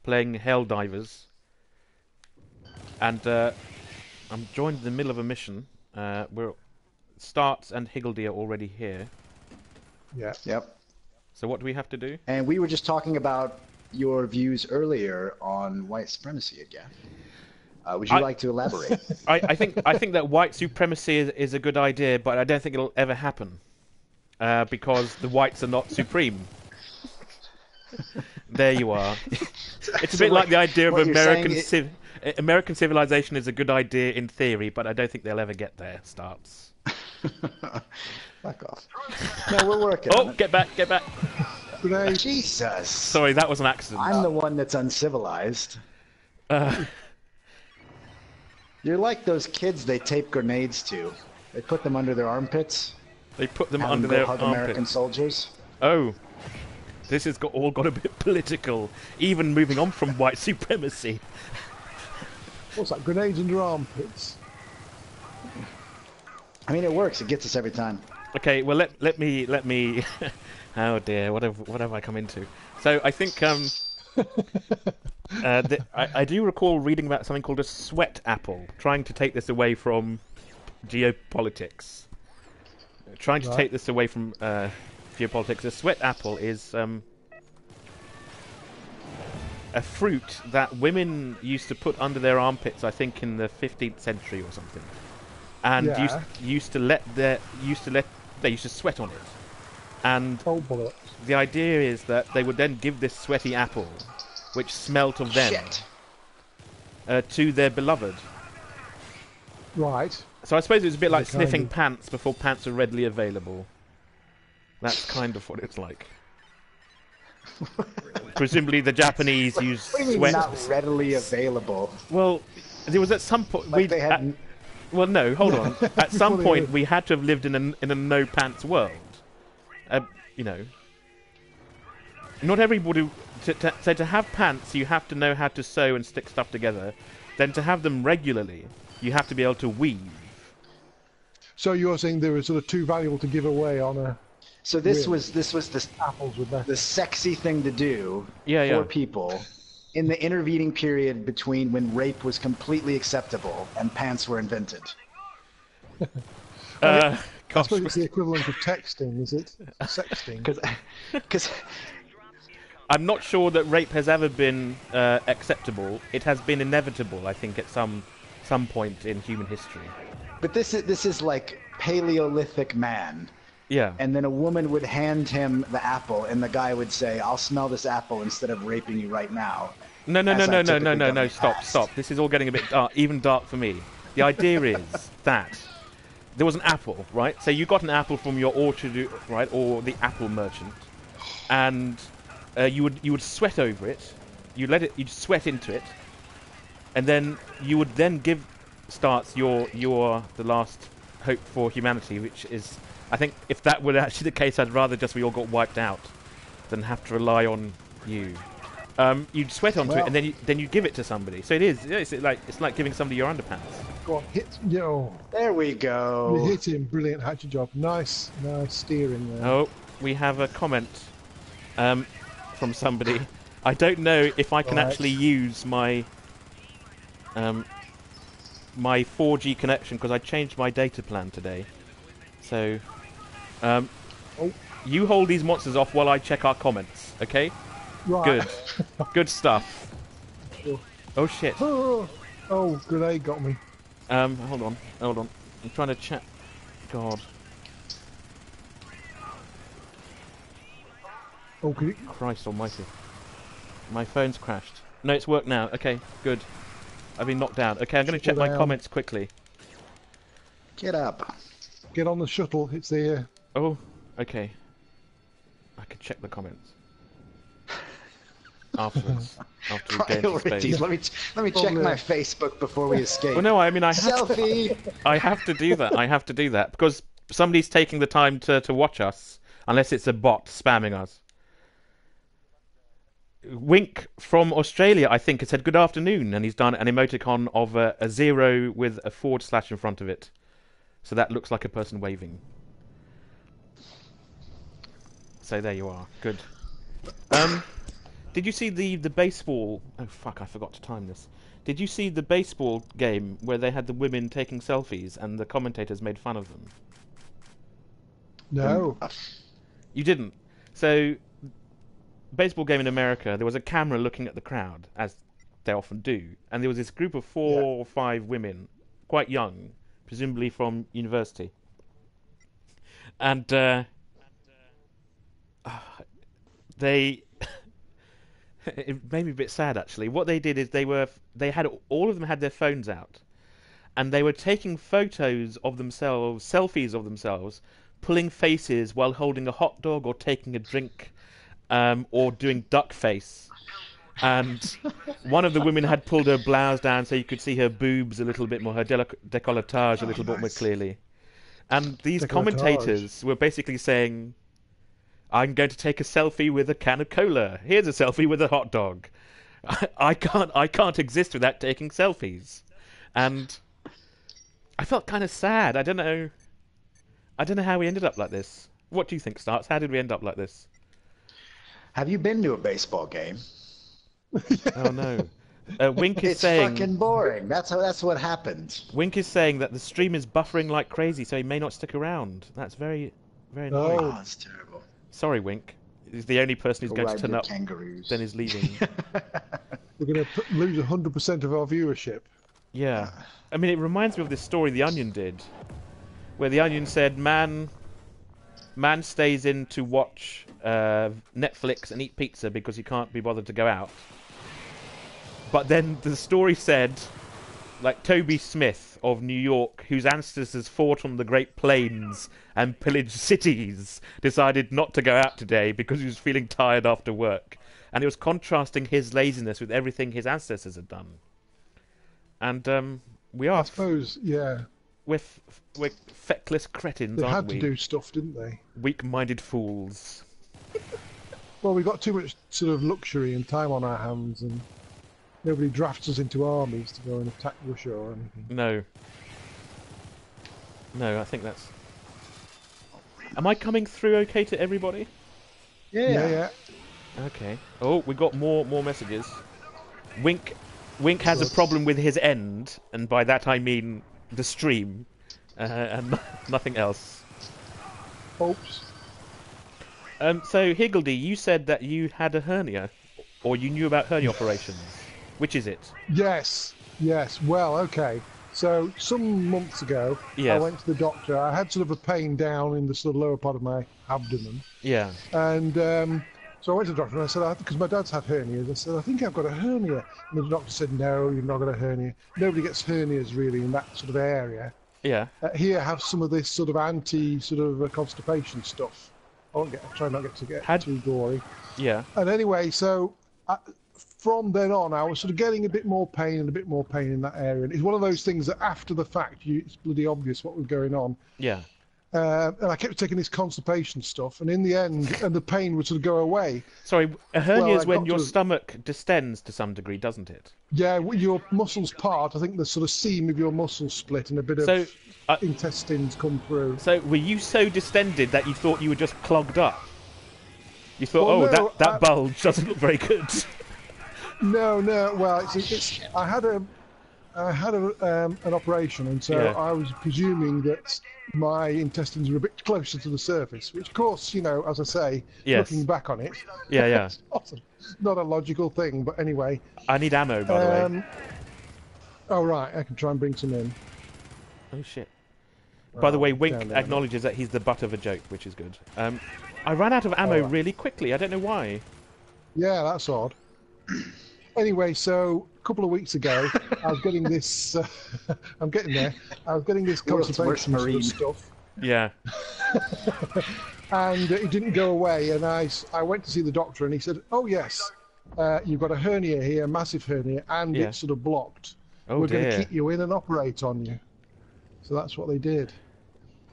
playing Helldivers, and I'm joined in the middle of a mission. We're Starts and Higgledy are already here. Yeah. Yep. So what do we have to do? And we were just talking about your views earlier on white supremacy again. Would you like to elaborate? I think that white supremacy is a good idea, but I don't think it'll ever happen because the whites are not supreme. There you are. It's a bit like the idea of American civilization is a good idea in theory, but I don't think they'll ever get there. Starts. Back off. No, we're working. Oh, get back, get back. Jesus. Sorry, that was an accident. I'm the one that's uncivilized. You're like those kids they tape grenades to. They put them under their armpits. They put them have under them their hug armpits. American soldiers. Oh. This has all got a bit political, even moving on from white supremacy. What's that? Grenades in your armpits? I mean, it works. It gets us every time. Okay, well let me. Oh dear, what have I come into? So I think I do recall reading about something called a sweat apple, trying to take this away from geopolitics. Trying to take this away from geopolitics. A sweat apple is a fruit that women used to put under their armpits, I think, in the 15th century or something, and used to sweat on it. And the idea is that they would then give this sweaty apple, which smelt of them, to their beloved. Right. So I suppose it was a bit like sniffing pants before pants were readily available. That's kind of what it's like. Presumably the Japanese use what do you mean not readily available? Well, there was at some point... Like they had... well, no, hold on. At some point we had to have lived in a no-pants world. You know... Not everybody... So to have pants, you have to know how to sew and stick stuff together. Then to have them regularly, you have to be able to weave. So you're saying they were sort of too valuable to give away on a... So this was apples with that. The sexy thing to do for people in the intervening period between when rape was completely acceptable and pants were invented. I suppose it's the equivalent of texting, is it? Sexting. Because I'm not sure that rape has ever been acceptable. It has been inevitable, I think, at some point in human history. But this is like Paleolithic man. Yeah. And then a woman would hand him the apple, and the guy would say, "I'll smell this apple instead of raping you right now." No! Stop! This is all getting a bit dark, even dark for me. The idea is that there was an apple, right? So you got an apple from your orchard, right, or the apple merchant, and you would sweat over it. You'd sweat into it, and then you would then give the last hope for humanity, which is. I think if that were actually the case, I'd rather just we all got wiped out than have to rely on you. You'd sweat onto it, and then you give it to somebody. So it's like giving somebody your underpants. Go on, hit. Yo. There we go. You hit him. Brilliant hatchet job. Nice steering there. Oh, we have a comment from somebody. I don't know if I can actually use my my 4G connection because I changed my data plan today. So. You hold these monsters off while I check our comments, okay? Right. Good. Good stuff. Oh shit. Oh, grenade got me. Hold on. I'm trying to check. God. Okay. Christ almighty. My phone's crashed. No, it's worked now. Okay, good. I've been knocked down. Okay, I'm going to check my comments quickly. Get up. Get on the shuttle. It's there. Oh, okay. I can check the comments afterwards. After we gain Priorities. space. Let me check my Facebook before we escape. Well, no, I mean I have Selfie. I have to do that. I have to do that because somebody's taking the time to watch us, unless it's a bot spamming us. Wink from Australia, I think, has said good afternoon, and he's done an emoticon of a 0 with a / in front of it. So that looks like a person waving. So there you are. Good. Did you see the baseball? Oh fuck! I forgot to time this. Did you see the baseball game where they had the women taking selfies and the commentators made fun of them? No. You didn't. So, baseball game in America, there was a camera looking at the crowd, as they often do, and there was this group of 4 or 5 women, quite young, presumably from university, and they. It made me a bit sad, actually. What they did is all of them had their phones out, and they were taking photos of themselves, selfies of themselves, pulling faces while holding a hot dog or taking a drink, or doing duck face. And one of the women had pulled her blouse down so you could see her boobs a little bit more, her décolletage a little bit more clearly. And these commentators were basically saying, I'm going to take a selfie with a can of cola. Here's a selfie with a hot dog. I can't exist without taking selfies. And I felt kind of sad. I don't know how we ended up like this. What do you think, Starts? How did we end up like this? Have you been to a baseball game? Oh no. Wink is saying it's fucking boring. That's what happened. Wink is saying that the stream is buffering like crazy, so he may not stick around. That's very, very annoying. Oh, that's terrible. Sorry, Wink. He's the only person who's going to turn up. Kangaroos. Then is leaving. We're going to lose 100% of our viewership. Yeah. I mean, it reminds me of this story The Onion did, where The Onion said, man stays in to watch Netflix and eat pizza because he can't be bothered to go out. But then the story said, like Toby Smith of New York, whose ancestors fought on the Great Plains and pillaged cities, decided not to go out today because he was feeling tired after work. And it was contrasting his laziness with everything his ancestors had done. And we are... I suppose, yeah. We're feckless cretins, they aren't we? They had to do stuff, didn't they? Weak-minded fools. Well, we've got too much sort of luxury and time on our hands, and nobody drafts us into armies to go and attack Russia or anything. No. No, I think that's... Am I coming through okay to everybody? Yeah. Okay. Oh, we got more messages. Wink has a problem with his end, and by that I mean the stream, and nothing else. Oops. So, Higgledy, you said that you had a hernia, or you knew about hernia operations. Which is it? Yes. Well, okay. So, some months ago, I went to the doctor. I had sort of a pain down in the sort of lower part of my abdomen. Yeah. And so I went to the doctor and I said, because my dad's had hernias, I said, I think I've got a hernia. And the doctor said, no, you've not got a hernia. Nobody gets hernias really in that sort of area. Yeah. Here, have some of this sort of constipation stuff. I try not to get too gory. Yeah. And anyway, so from then on, I was sort of getting a bit more pain in that area. And it's one of those things that after the fact, it's bloody obvious what was going on. Yeah. And I kept taking this constipation stuff, and in the end, and the pain would sort of go away. Sorry, a hernia is when your stomach distends to some degree, doesn't it? Yeah, your muscles part. I think the sort of seam of your muscles split, and a bit of intestines come through. So were you so distended that you thought you were just clogged up? You thought, that bulge doesn't look very good. No. Well, I had an operation, and so I was presuming that my intestines were a bit closer to the surface, which, of course, as I say, looking back on it, it's not a logical thing. But anyway, I need ammo, by the way. Oh right, I can try and bring some in. Oh shit! By the way, Wink acknowledges that he's the butt of a joke, which is good. I ran out of ammo really quickly. I don't know why. Yeah, that's odd. Anyway, so a couple of weeks ago, I was getting this. I'm getting there. I was getting this constipation stuff. Yeah. And it didn't go away. And I went to see the doctor, and he said, "Oh yes, you've got a hernia here, a massive hernia, and it's sort of blocked. We're going to keep you in and operate on you." So that's what they did.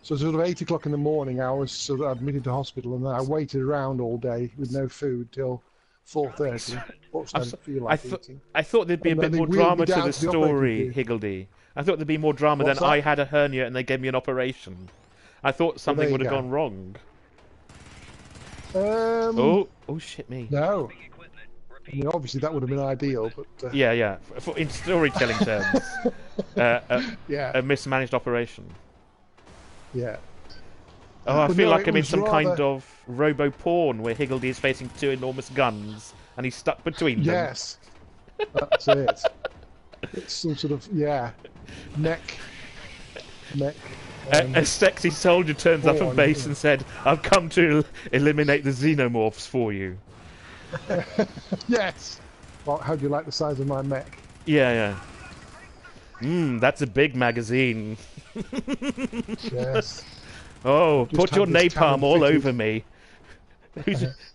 So sort of 8 o'clock in the morning, I was sort of admitted to hospital, and then I waited around all day with no food till 4:30. I thought there'd be a bit more drama to the story, Higgledy. I thought there'd be more drama than I had a hernia and they gave me an operation. I thought something would have gone wrong. Oh shit me. No. I mean, obviously that would have been ideal, but... Yeah. In storytelling terms, a mismanaged operation. Yeah. Oh, I feel like I'm in some kind of robo-porn where Higgledy is facing two enormous guns and he's stuck between them. Yes, that's it. It's some sort of, neck. A sexy soldier turns up at base and said, "I've come to eliminate the xenomorphs for you." Yes. Well, how do you like the size of my mech? Yeah. That's a big magazine. Yes. Oh, put your napalm all over me.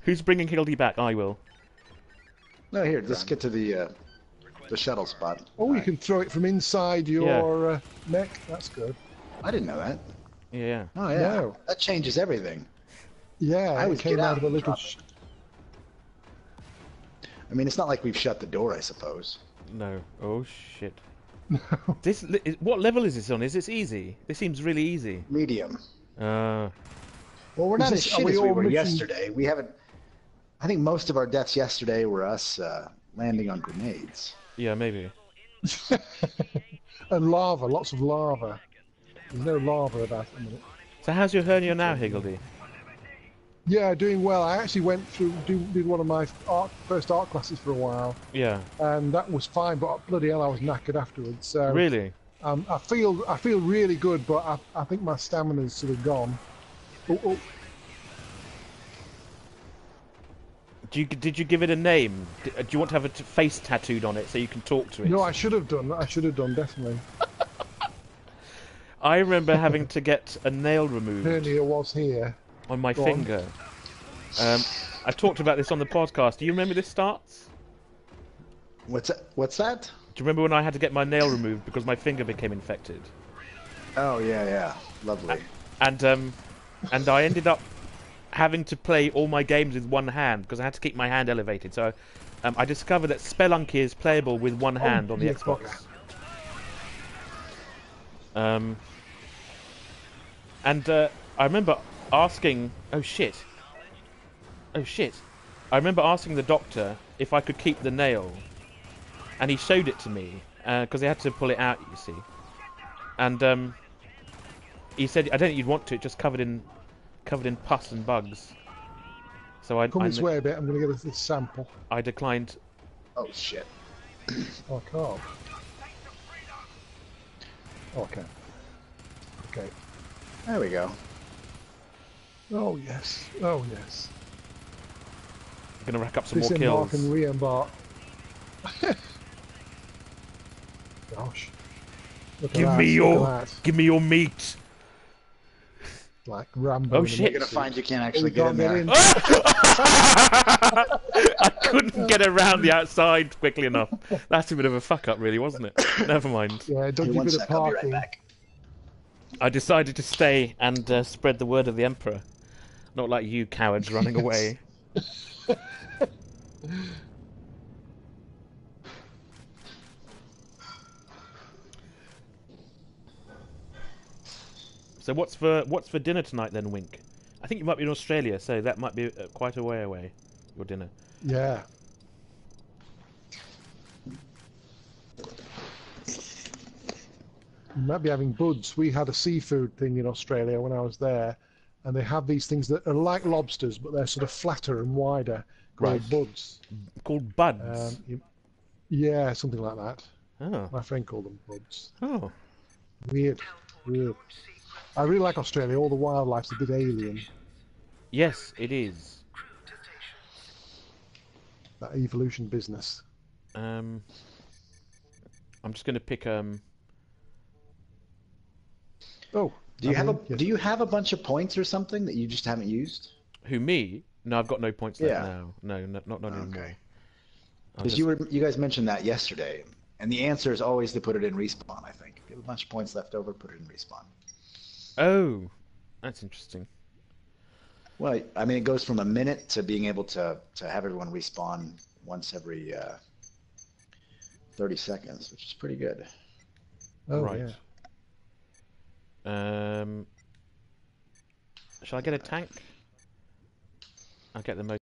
Who's bringing Higgledy back? I will. No, here, let's get to the shuttle spot. Oh, you can throw it from inside your mech. That's good. I didn't know that. Yeah. Oh, yeah. No. That changes everything. Yeah, I it came out of a little... I mean, it's not like we've shut the door, I suppose. No. Oh, shit. What level is this on? Is this easy? This seems really easy. Medium. Well, we're not as shit as we were yesterday. We haven't... I think most of our deaths yesterday were us landing on grenades. Yeah, maybe. And lava, lots of lava. There's no lava about it a minute. So how's your hernia now, Higgledy? Yeah, doing well. I actually went through, did one of my first art classes for a while. Yeah. And that was fine, but bloody hell, I was knackered afterwards. So, really? I feel really good, but I think my stamina's sort of gone. Oh. Did you give it a name? Do you want to have a face tattooed on it so you can talk to it? No, I should have done. Definitely. I remember having to get a nail removed. Hernia was here. On my finger. I talked about this on the podcast. Do you remember this starts? What's that? Do you remember when I had to get my nail removed because my finger became infected? Oh yeah, lovely. And I ended up having to play all my games with one hand because I had to keep my hand elevated. So I discovered that Spelunky is playable with one hand on the Xbox. I remember asking... Oh shit. I remember asking the doctor if I could keep the nail. And he showed it to me. Because they had to pull it out, you see. And he said, I don't think you'd want to. It's just covered in pus and bugs. So Come this way a bit. I'm going to get this sample. I declined. Oh shit. Oh, I can't. Okay. There we go. Oh yes. I'm gonna rack up some more kills. Disembark and re-embark. Gosh. Give me your meat. Like Rambo. Oh shit! You're gonna find you can't actually get in there. I couldn't get around the outside quickly enough. That's a bit of a fuck up, really, wasn't it? Never mind. Yeah, don't give it a parking. Right, I decided to stay and spread the word of the Emperor. Not like you cowards running away. So what's for dinner tonight then, Wink? I think you might be in Australia, so that might be quite a way away, your dinner. Yeah. You might be having buds. We had a seafood thing in Australia when I was there, and they have these things that are like lobsters, but they're sort of flatter and wider, called buds. Called buds? Yeah, something like that. Oh. My friend called them buds. Oh. Weird. I really like Australia. All the wildlife's a bit alien. Yes, it is. That evolution business. I'm just going to pick Oh, do you have a bunch of points or something that you just haven't used? Who, me? No, I've got no points left now. No, not anymore. Okay. Because you guys mentioned that yesterday, and the answer is always to put it in respawn. I think if you have a bunch of points left over, put it in respawn. Oh, that's interesting. Well, I mean, it goes from a minute to being able to have everyone respawn once every 30 seconds, which is pretty good. Oh, right. Yeah. Shall I get a tank? I'll get the most.